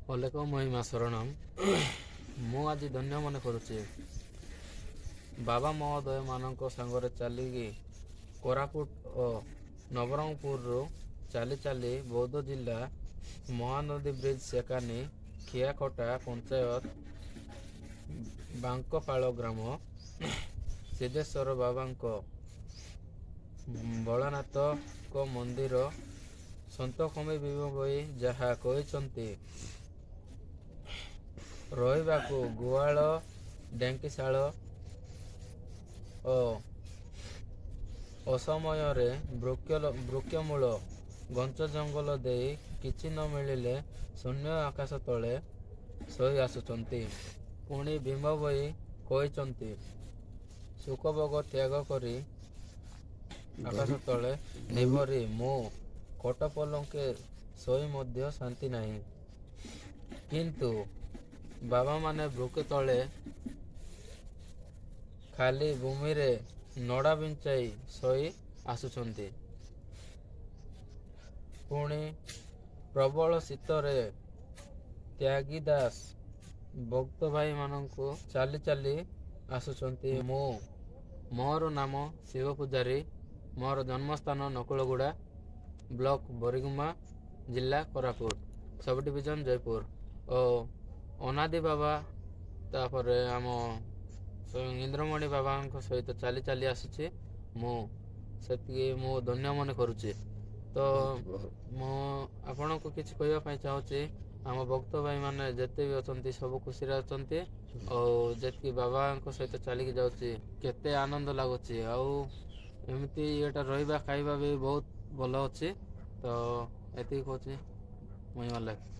ଅଲେକ ମହିମା ଶରଣମ୍। ମୁଁ ଆଜି ଧନ୍ୟ ମନେ କରୁଛି ବାବା ମହୋଦୟମାନଙ୍କ ସାଙ୍ଗରେ ଚାଲିକି କୋରାପୁଟ ଓ ନବରଙ୍ଗପୁରରୁ ଚାଲି ଚାଲି ବୌଦ୍ଧ ଜିଲ୍ଲା ମହାନଦୀ ବ୍ରିଜ ସେକାନୀ ଖିଆକଟା ପଞ୍ଚାୟତ ବାଙ୍କପାଳ ଗ୍ରାମ ସିଦ୍ଧେଶ୍ୱର ବାବାଙ୍କ ଭୋଳାନାଥଙ୍କ ମନ୍ଦିର ସନ୍ଥ କବି ବିଭୁ ବହି ଯାହା କହିଛନ୍ତି ରହିବାକୁ ଗୁହାଳ ଢେଙ୍କିଶାଳ ଓ ଅସମୟରେ ବୃକ୍ଷମୂଳ ଘଞ୍ଚ ଜଙ୍ଗଲ ଦେଇ କିଛି ନ ମିଳିଲେ ଶୂନ୍ୟ ଆକାଶ ତଳେ ଶୋଇ ଆସୁଛନ୍ତି। ପୁଣି ଭୀମ ବହି କହିଛନ୍ତି ସୁଖଭୋଗ ତ୍ୟାଗ କରି ଆକାଶ ତଳେ ନିଭରି ମୁଁ କୋଟପଲଙ୍କେ ଶୋଇ ମଧ୍ୟ ଶାନ୍ତି ନାହିଁ। କିନ୍ତୁ ବାବାମାନେ ବୃକ୍ଷ ତଳେ ଖାଲି ଭୂମିରେ ନଡ଼ା ବିଞ୍ଚାଇ ଶୋଇ ଆସୁଛନ୍ତି। ପୁଣି ପ୍ରବଳ ଶୀତରେ ତ୍ୟାଗୀ ଦାସ ଭକ୍ତ ଭାଇମାନଙ୍କୁ ଚାଲି ଚାଲି ଆସୁଛନ୍ତି। ମୋର ନାମ ଶିବ ପୂଜାରୀ। ମୋର ଜନ୍ମସ୍ଥାନ ନକୁଳଗୁଡ଼ା, ବ୍ଲକ ବରିଗୁମା, ଜିଲ୍ଲା କୋରାପୁଟ, ସବ୍ ଡିଭିଜନ ଜୟପୁର। ଓ ଅନାଦି ବାବା ତାପରେ ଆମ ଇନ୍ଦ୍ରମଣି ବାବାଙ୍କ ସହିତ ଚାଲି ଚାଲି ଆସୁଛି। ସେତିକି ମୁଁ ଧନ୍ୟ ମନେ କରୁଛି। ତ ମୁଁ ଆପଣଙ୍କୁ କିଛି କହିବା ପାଇଁ ଚାହୁଁଛି, ଆମ ଭକ୍ତ ଭାଇମାନେ ଯେତେ ବି ଅଛନ୍ତି ସବୁ ଖୁସିରେ ଅଛନ୍ତି। ଆଉ ଯେତିକି ବାବାଙ୍କ ସହିତ ଚାଲିକି ଯାଉଛି କେତେ ଆନନ୍ଦ ଲାଗୁଛି। ଆଉ ଏମିତି ଏଇଟା ରହିବା ଖାଇବା ବି ବହୁତ ଭଲ ଅଛି। ତ ଏତିକି କହୁଛି, ମହିମା ଲାଗେ।